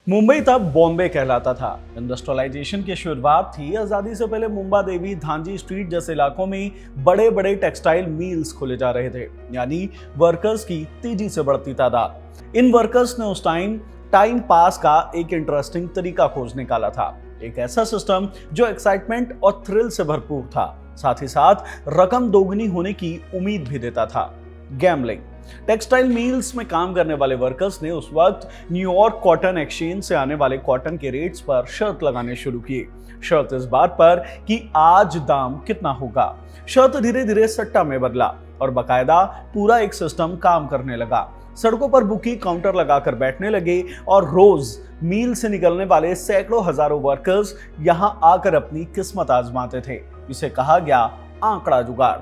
मुंबई तब बॉम्बे कहलाता था। इंडस्ट्रियलाइजेशन की शुरुआत थी। आजादी से पहले मुंबा देवी, धांजी स्ट्रीट जैसे इलाकों में बड़े बड़े टेक्सटाइल मिल्स खोले जा रहे थे, यानी वर्कर्स की तेजी से बढ़ती तादाद। इन वर्कर्स ने उस टाइम पास का एक इंटरेस्टिंग तरीका खोज निकाला था। एक ऐसा सिस्टम जो एक्साइटमेंट और थ्रिल से भरपूर था, साथ ही साथ रकम दोगुनी होने की उम्मीद भी देता था। गैम्बलिंग। टेक्सटाइल मिल्स में काम करने वाले वर्कर्स ने उस वक्त न्यूयॉर्क कॉटन एक्सचेंज से आने वाले कॉटन के रेट्स पर शर्त लगाने शुरू किए। शर्त इस बात पर कि आज दाम कितना होगा। शर्त धीरे धीरे सट्टा में बदला और बाकायदा पूरा एक सिस्टम काम करने लगा। सड़कों पर बुकी काउंटर लगाकर बैठने लगे और रोज मील से निकलने वाले सैकड़ों हजारों वर्कर्स यहां आकर अपनी किस्मत आजमाते थे। इसे कहा गया आंकड़ा जुगाड़।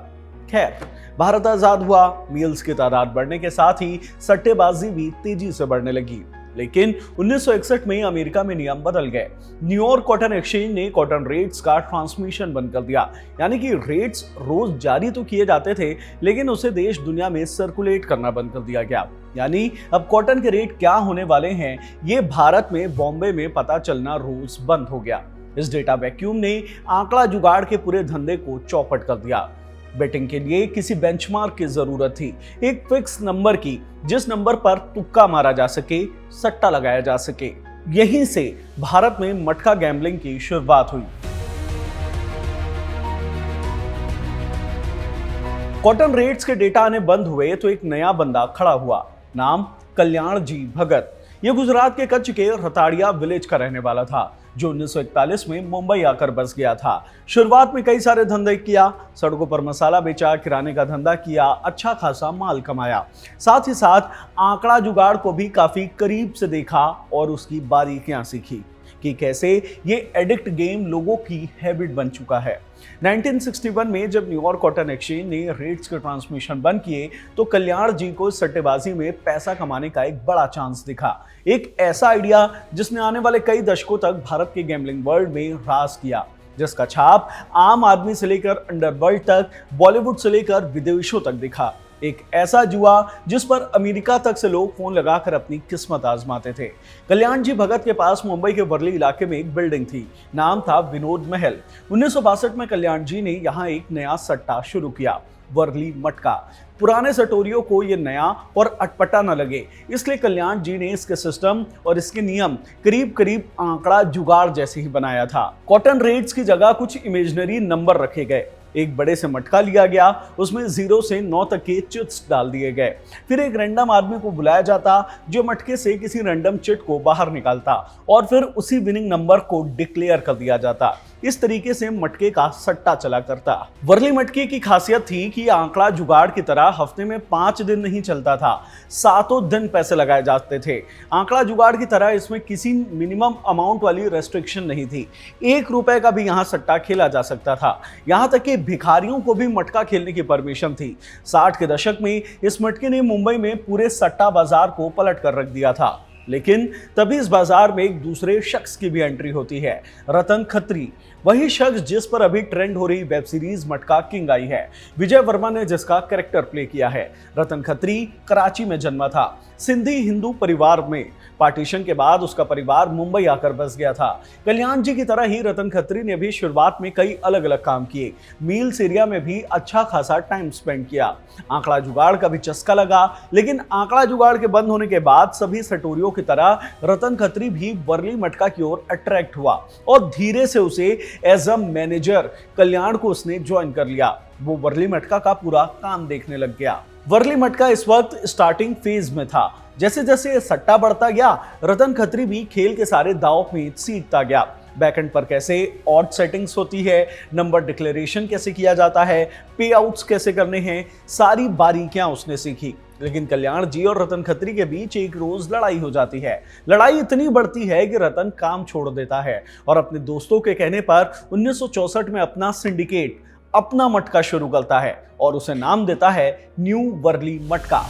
खैर, भारत आजाद हुआ, मील्स की तादाद बढ़ने के साथ ही सट्टेबाजी भी तेजी से बढ़ने लगी। लेकिन 1961 में अमेरिका में नियम बदल गए। न्यूयॉर्क कॉटन एक्सचेंज ने कॉटन रेट्स का ट्रांसमिशन बंद कर दिया, यानी कि रेट्स रोज जारी तो किए जाते थे, लेकिन उसे देश दुनिया में सर्कुलेट करना बंद कर दिया गया। यानी अब कॉटन के रेट क्या होने वाले हैं, ये भारत में बॉम्बे में पता चलना रोज बंद हो गया। इस डेटा वैक्यूम ने आंकड़ा जुगाड़ के पूरे धंधे को चौपट कर दिया। बेटिंग के लिए किसी बेंचमार्क की जरूरत थी, एक फिक्स नंबर की, जिस नंबर पर तुक्का मारा जा सके, सट्टा लगाया जा सके। यहीं से भारत में मटका गैम्बलिंग की शुरुआत हुई। कॉटन रेट्स के डेटा आने बंद हुए तो एक नया बंदा खड़ा हुआ, नाम कल्याण जी भगत। यह गुजरात के कच्छ के रताड़िया विलेज का रहने वाला था, जो 1941 में मुंबई आकर बस गया था। शुरुआत में कई सारे धंधे किया, सड़कों पर मसाला बेचा, किराने का धंधा किया, अच्छा खासा माल कमाया। साथ ही साथ आंकड़ा जुगाड़ को भी काफी करीब से देखा और उसकी बारीकियां सीखी कि कैसे ये एडिक्ट गेम लोगों की हैबिट बन चुका है। 1961 में जब न्यूयॉर्क कॉटन एक्सचेंज ने रेट्स के ट्रांसमिशन बंद किए तो कल्याण जी को सट्टेबाजी में पैसा कमाने का एक बड़ा चांस दिखा। एक ऐसा आइडिया जिसने आने वाले कई दशकों तक भारत के गैम्बलिंग वर्ल्ड में राज किया, जिसका छाप आम आदमी से लेकर अंडरवर्ल्ड तक, बॉलीवुड से लेकर विदेशों तक दिखा। एक ऐसा जुआ जिस पर अमेरिका तक से लोग फोन लगाकर अपनी किस्मत आजमाते थे। कल्याण जी भगत के पास मुंबई के वर्ली इलाके में एक बिल्डिंग थी, नाम था विनोद महल। 1962 में कल्याण जी ने यहाँ एक नया सट्टा शुरू किया, वर्ली मटका। पुराने सटोरियों को ये नया और अटपटा न लगे, इसलिए कल्याण जी ने इसके सिस्टम और इसके नियम करीब करीब आंकड़ा जुगाड़ जैसे ही बनाया था। कॉटन रेट्स की जगह कुछ इमेजिनरी नंबर रखे गए। एक बड़े से मटका लिया गया, उसमें 0 से 9 तक के चिट्स डाल दिए गए। फिर एक रैंडम आदमी को बुलाया जाता जो मटके से किसी रैंडम चिट को बाहर निकालता और फिर उसी विनिंग नंबर को डिक्लेयर कर दिया जाता। इस तरीके से मटके का सट्टा चला करता। वर्ली मटके की खासियत थी कि आंकड़ा जुगाड़ की तरह हफ्ते में 5 दिन नहीं चलता था, 7 दिन पैसे लगाए जाते थे। आंकड़ा जुगाड़ की तरह इसमें किसी मिनिमम अमाउंट वाली रेस्ट्रिक्शन नहीं थी। 1 रुपए का भी यहाँ सट्टा खेला जा सकता था। यहाँ तक कि भिखारियों को भी मटका खेलने की परमिशन थी। 60 के दशक में इस मटके ने मुंबई में पूरे सट्टा बाजार को पलट कर रख दिया था। लेकिन तभी इस बाजार में एक दूसरे शख्स की भी एंट्री होती है, रतन खत्री। वही शख्स जिस पर अभी ट्रेंड हो रही वेब सीरीज मटका किंग आई है, विजय वर्मा ने जिसका कैरेक्टर प्ले किया है। रतन खत्री कराची में जन्मा था, सिंधी हिंदू परिवार में। पार्टीशन के बाद उसका परिवार मुंबई आकर बस गया था। कल्याण जी की तरह ही रतन खत्री ने भी शुरुआत में कई अलग अलग काम किए। मील्स एरिया में भी अच्छा खासा टाइम स्पेंड किया। आंकड़ा जुगाड़ का भी चस्का लगा, लेकिन आंकड़ा जुगाड़ के बंद होने के बाद सभी सटोरियों की तरह रतन खत्री भी वर्ली मटका की ओर अट्रैक्ट हुआ और धीरे से उसे एज अ मैनेजर कल्याण को उसने ज्वाइन कर लिया। वो वर्ली मटका का पूरा काम देखने लग गया। वर्ली मटका इस वक्त स्टार्टिंग फेज में था। जैसे जैसे सट्टा बढ़ता गया, रतन खत्री भी खेल के सारे दांव पेच सीखता गया। बैकएंड पर कैसे ऑड सेटिंग्स होती है, नंबर डिक्लेरेशन कैसे किया जाता है, पे आउट्स कैसे करने हैं, सारी बारीकियां उसने सीखी। लेकिन कल्याण जी और रतन खत्री के बीच एक रोज लड़ाई हो जाती है। लड़ाई इतनी बढ़ती है कि रतन काम छोड़ देता है और अपने दोस्तों के कहने पर 1964 में अपना सिंडिकेट, अपना मटका शुरू करता है और उसे नाम देता है न्यू वर्ली मटका।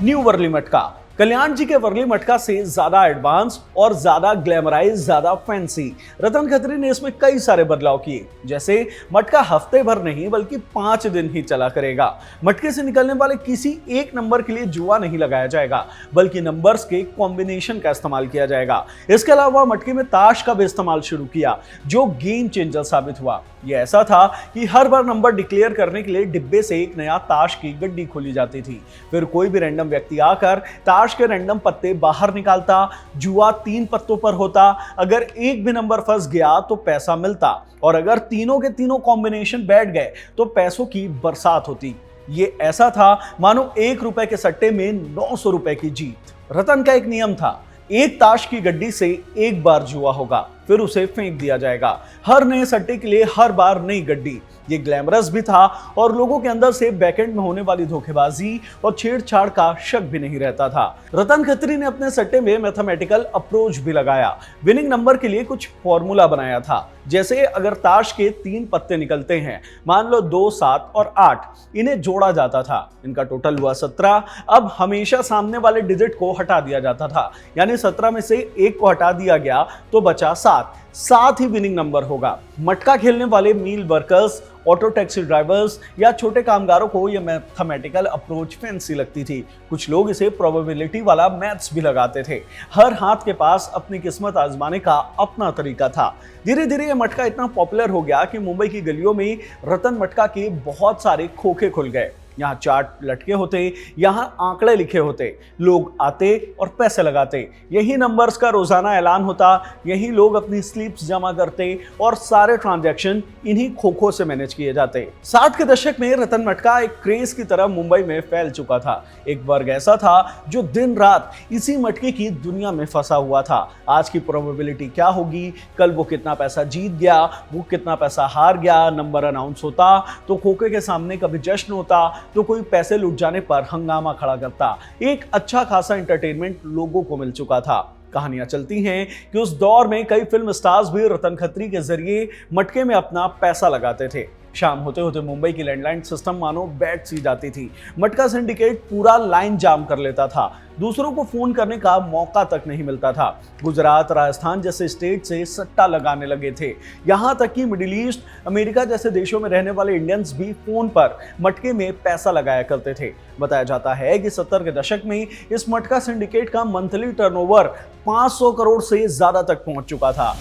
न्यू वर्ली मटका कल्याण जी के वर्ली मटका से ज्यादा एडवांस और ज्यादा ग्लैमराइज, ज्यादा फैंसी रतन खत्री ने इसमें कई सारे बदलाव किए। जैसे मटका हफ्ते भर नहीं बल्कि 5 दिन ही चला करेगा। मटके से निकलने वाले किसी एक नंबर के लिए जुआ नहीं लगाया जाएगा, बल्कि नंबर्स के कॉम्बिनेशन का इस्तेमाल किया जाएगा। इसके अलावा मटके में ताश का भी इस्तेमाल शुरू किया, जो गेम चेंजर साबित हुआ। यह ऐसा था कि हर बार नंबर डिक्लेयर करने के लिए डिब्बे से एक नया ताश की गड्डी खोली जाती थी। फिर कोई भी रैंडम व्यक्ति आकर ताश के रैंडम पत्ते बाहर निकालता। जुआ 3 पत्तों पर होता। अगर एक भी नंबर फंस गया तो पैसा मिलता, और अगर तीनों के तीनों कॉम्बिनेशन बैठ गए तो पैसों की बरसात होती। ये ऐसा था मानो 1 रुपए के सट्टे में 900 रुपए की जीत। रतन का एक नियम था, एक ताश की गड्डी से एक बार जुआ होगा, फिर उसे फेंक दिया जाएगा। हर नए सट्टे के लिए हर बार नई गड्डी। ये ग्लैमरस भी था और लोगों के अंदर से बैकएंड में होने वाली धोखेबाजी और छेड़छाड़ का शक भी नहीं रहता था। रतन खत्री ने अपने सट्टे में मैथमेटिकल अप्रोच भी लगाया। विनिंग नंबर के लिए कुछ फॉर्मूला बनाया था। जैसे अगर ताश के 3 पत्ते निकलते हैं, मान लो 2, 7 और 8, इन्हें जोड़ा जाता था। इनका टोटल हुआ 17। अब हमेशा सामने वाले डिजिट को हटा दिया जाता था, यानी 17 में से 1 को हटा दिया गया तो बचा 7 ही विनिंग नंबर होगा। मटका खेलने वाले mill workers, auto taxi drivers या छोटे कामगारों को यह मैथमेटिकल अप्रोच फैंसी लगती थी। कुछ लोग इसे प्रोबेबिलिटी वाला मैथ्स भी लगाते थे। हर हाथ के पास अपनी किस्मत आजमाने का अपना तरीका था। धीरे धीरे यह मटका इतना पॉपुलर हो गया कि मुंबई की गलियों में रतन मटका के बहुत सारे खोखे खुल गए। यहाँ चार्ट लटके होते, यहाँ आंकड़े लिखे होते, लोग आते और पैसे लगाते। यही नंबर्स का रोजाना ऐलान होता, यही लोग अपनी स्लिप्स जमा करते और सारे ट्रांजैक्शन इन्हीं खोखों से मैनेज किए जाते। 60 के दशक में रतन मटका एक क्रेज की तरह मुंबई में फैल चुका था। एक वर्ग ऐसा था जो दिन रात इसी मटके की दुनिया में फंसा हुआ था। आज की प्रोबेबिलिटी क्या होगी, कल वो कितना पैसा जीत गया, वो कितना पैसा हार गया। नंबर अनाउंस होता तो खोखे के सामने कभी जश्न होता तो कोई पैसे लुट जाने पर हंगामा खड़ा करता। एक अच्छा खासा एंटरटेनमेंट लोगों को मिल चुका था। कहानियां चलती हैं कि उस दौर में कई फिल्म स्टार्स भी रतन खत्री के जरिए मटके में अपना पैसा लगाते थे। शाम होते होते मुंबई की लैंडलाइन सिस्टम मानो बैठ सी जाती थी। मटका सिंडिकेट पूरा लाइन जाम कर लेता था। दूसरों को फोन करने का मौका तक नहीं मिलता था। गुजरात, राजस्थान जैसे स्टेट से सट्टा लगाने लगे थे। यहां तक कि मिडिल ईस्ट, अमेरिका जैसे देशों में रहने वाले इंडियंस भी फोन पर मटके में पैसा लगाया करते थे। बताया जाता है कि 70 के दशक में इस मटका सिंडिकेट का मंथली टर्नओवर 500 करोड़ से ज्यादा तक पहुंच चुका था।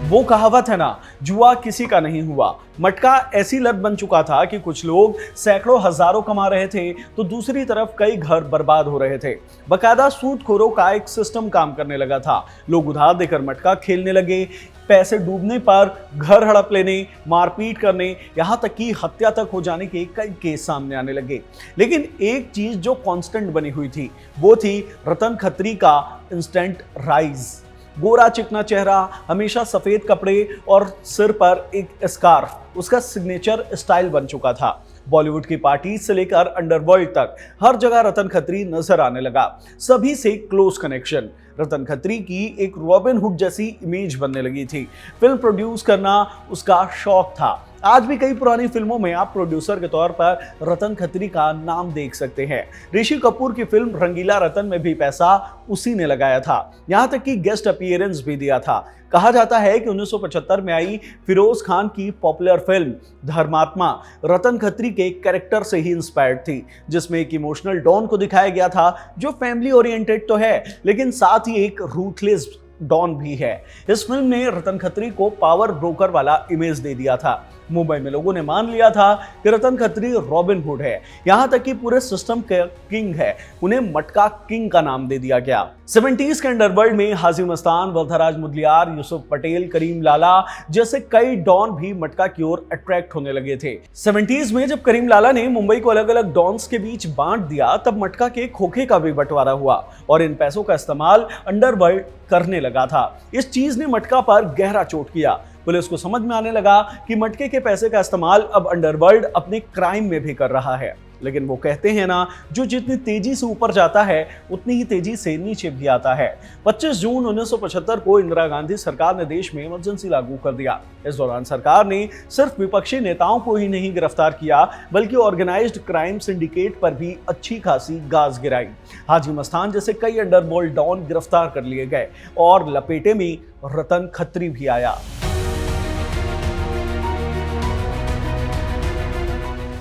वो कहावत है ना, जुआ किसी का नहीं हुआ। मटका ऐसी लत बन चुका था कि कुछ लोग सैकड़ों हजारों कमा रहे थे तो दूसरी तरफ कई घर बर्बाद हो रहे थे। बकायदा सूदखोरों का एक सिस्टम काम करने लगा था। लोग उधार देकर मटका खेलने लगे। पैसे डूबने पर घर हड़प लेने, मारपीट करने, यहाँ तक कि हत्या तक हो जाने के कई केस सामने आने लगे। लेकिन एक चीज जो कांस्टेंट बनी हुई थी वो थी रतन खत्री का इंस्टेंट राइज। गोरा चिकना चेहरा, हमेशा सफेद कपड़े और सिर पर एक स्कार्फ उसका सिग्नेचर स्टाइल बन चुका था। बॉलीवुड की पार्टी से लेकर अंडरवर्ल्ड तक हर जगह रतन खत्री नजर आने लगा। सभी से क्लोज कनेक्शन। रतन खत्री की एक रॉबिन हुड जैसी इमेज बनने लगी थी। फिल्म प्रोड्यूस करना उसका शौक था। आज भी कई पुरानी फिल्मों में आप प्रोड्यूसर के तौर पर रतन खत्री का नाम देख सकते हैं। ऋषि कपूर की फिल्म रंगीला रतन में भी पैसा उसी ने लगाया था। यहाँ तक कि गेस्ट अपीयरेंस भी दिया था। कहा जाता है कि 1975 में आई फिरोज खान की पॉपुलर फिल्म धर्मात्मा रतन खत्री के कैरेक्टर से ही इंस्पायर्ड थी, जिसमें एक इमोशनल डॉन को दिखाया गया था जो फैमिली ओरिएंटेड तो है लेकिन साथ ही एक रूथलेस डॉन भी है। इस फिल्म ने रतन खत्री को पावर ब्रोकर वाला इमेज दे दिया था। मुंबई में लोगों ने मान लिया था कि रतन खत्री रॉबिन हुड है। यहां तक कि पूरे सिस्टम का किंग है। उन्हें मटका किंग का नाम दे दिया गया। 70s के अंडरवर्ल्ड में हाजी मस्तान, वल्थराज मुदलियार, यूसुफ पटेल, करीम लाला जैसे कई डॉन भी मटका की ओर अट्रैक्ट होने लगे थे। 70s में जब करीम लाला ने मुंबई को अलग अलग डॉन्स के बीच बांट दिया तब मटका के खोखे का भी बंटवारा हुआ और इन पैसों का इस्तेमाल अंडरवर्ल्ड करने लगा था। इस चीज ने मटका पर गहरा चोट किया। पुलिस को समझ में आने लगा कि मटके के पैसे का इस्तेमाल अब अंडरवर्ल्ड अपने क्राइम में भी कर रहा है। लेकिन वो कहते हैं ना, जो जितनी तेजी से ऊपर जाता है उतनी ही तेजी से नीचे भी आता है। 25 जून 1975 को इंदिरा गांधी सरकार ने देश में इमरजेंसी लागू कर दिया। इस दौरान सरकार ने सिर्फ विपक्षी नेताओं को ही नहीं गिरफ्तार किया, बल्कि ऑर्गेनाइज्ड क्राइम सिंडिकेट पर भी अच्छी खासी गाज गिराई। हाजी मस्तान जैसे कई अंडरवर्ल्ड डॉन गिरफ्तार कर लिए गए और लपेटे में रतन खत्री भी आया।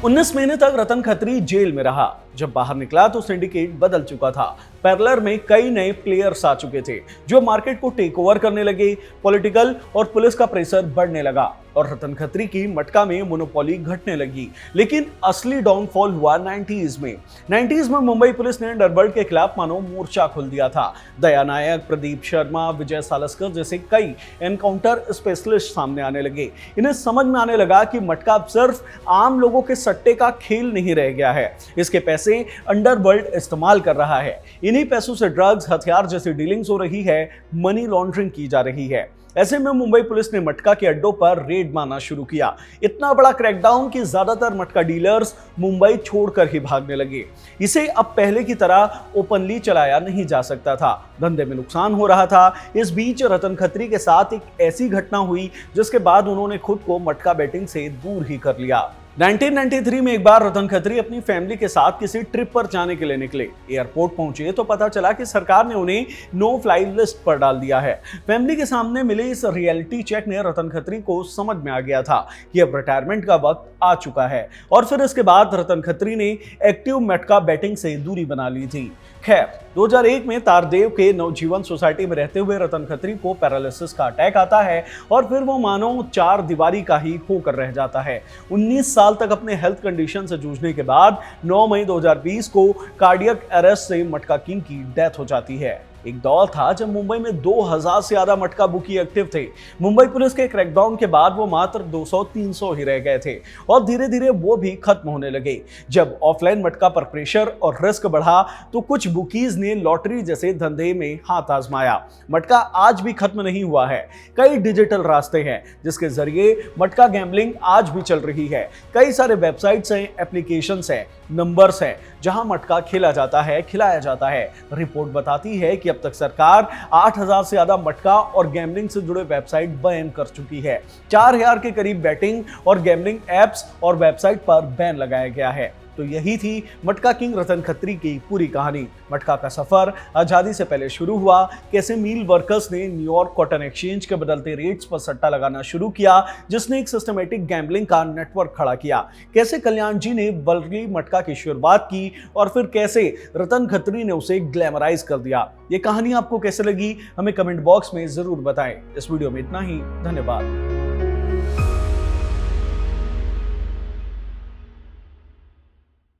19 महीने तक रतन खत्री जेल में रहा। जब बाहर निकला तो सिंडिकेट बदल चुका था। पैरेलल में कई नए प्लेयर्स आ चुके थे जो मार्केट को टेक ओवर करने लगे। पॉलिटिकल और पुलिस का प्रेशर बढ़ने लगा और रतन खत्री की मटका में मोनोपोली घटने लगी। लेकिन असली डाउनफॉल हुआ 90s में मुंबई पुलिस ने अंडरवर्ल्ड के खिलाफ मानो मोर्चा खोल दिया था। दया नायक, प्रदीप शर्मा, विजय सालस्कर जैसे कई एनकाउंटर स्पेशलिस्ट सामने आने लगे। इन्हें समझ में आने लगा कि मटका अब सिर्फ आम लोगों के सट्टे का खेल नहीं रह गया है, इसके पैसे अंडरवर्ल्ड इस्तेमाल कर रहा है। इन्हीं पैसों से ड्रग्स, हथियार जैसी डीलिंग्स हो रही है, मनी लॉन्ड्रिंग की जा रही है। ऐसे में मुंबई पुलिस ने मटका के अड्डों पर रेड मारना शुरू किया। इतना बड़ा क्रैकडाउन कि ज्यादातर मटका डीलर्स मुंबई छोड़कर ही भागने लगे। इसे अब पहले की तरह ओपनली चलाया नहीं जा सकता था, धंधे में नुकसान हो रहा था। इस बीच रतन खत्री के साथ एक ऐसी घटना हुई जिसके बाद उन्होंने खुद को मटका बैटिंग से दूर ही कर लिया। 1993 में एक बार रतन खत्री अपनी फैमिली के साथ किसी ट्रिप पर जाने के लिए निकले। एयरपोर्ट पहुंचे तो पता चला कि सरकार ने उन्हें नो फ्लाई लिस्ट पर डाल दिया है। फैमिली के सामने मिले इस रियलिटी चेक ने रतन खत्री को समझ में आ गया था कि अब रिटायरमेंट का वक्त आ चुका है। और फिर इसके बाद रतन खत्री ने एक्टिव मटका बैटिंग से दूरी बना ली थी। खैर, 2001 में तारदेव के नवजीवन सोसाइटी में रहते हुए रतन खत्री को पैरालिसिस का अटैक आता है और फिर वो मानो चार दीवारी का ही होकर रह जाता है। 19 साल तक अपने हेल्थ कंडीशन से जूझने के बाद 9 मई 2020 को कार्डियक अरेस्ट से मटका किंग की डेथ हो जाती है। एक दौर था जब मुंबई में 2000 से ज्यादा मटका बुकी एक्टिव थे। मुंबई पुलिस के क्रैकडाउन के बाद वो मात्र 200-300 ही रह गए थे और धीरे धीरे वो भी खत्म होने लगे। जब ऑफलाइन मटका पर प्रेशर और रिस्क बढ़ा तो कुछ बुकीज ने लॉटरी जैसे धंधे में हाथ आजमाया। मटका आज भी खत्म नहीं हुआ है। कई डिजिटल रास्ते हैं जिसके जरिए मटका गैम्बलिंग आज भी चल रही है। कई सारे वेबसाइट्स हैं, एप्लीकेशंस हैं, नंबर्स हैं जहां मटका खेला जाता है, खिलाया जाता है। रिपोर्ट बताती है कि अब तक सरकार 8000 से ज्यादा मटका और गैम्बलिंग से जुड़े वेबसाइट बैन कर चुकी है। 4000 के करीब बैटिंग और गैम्बलिंग एप्स और वेबसाइट पर बैन लगाया गया है। तो यही थी मटका किंग रतन खत्री की पूरी कहानी। मटका का सफर आजादी से पहले शुरू हुआ। कैसे मील वर्कर्स ने न्यूयॉर्क कॉटन एक्सचेंज के बदलते रेट्स पर सट्टा लगाना शुरू किया, जिसने एक सिस्टमेटिक गैम्बलिंग का नेटवर्क खड़ा किया। कैसे कल्याण जी ने बल्कि मटका की शुरुआत की और फिर कैसे रतन खत्री ने उसे ग्लैमराइज कर दिया। ये कहानी आपको कैसे लगी हमें कमेंट बॉक्स में जरूर बताएं। इस वीडियो में इतना ही। धन्यवाद।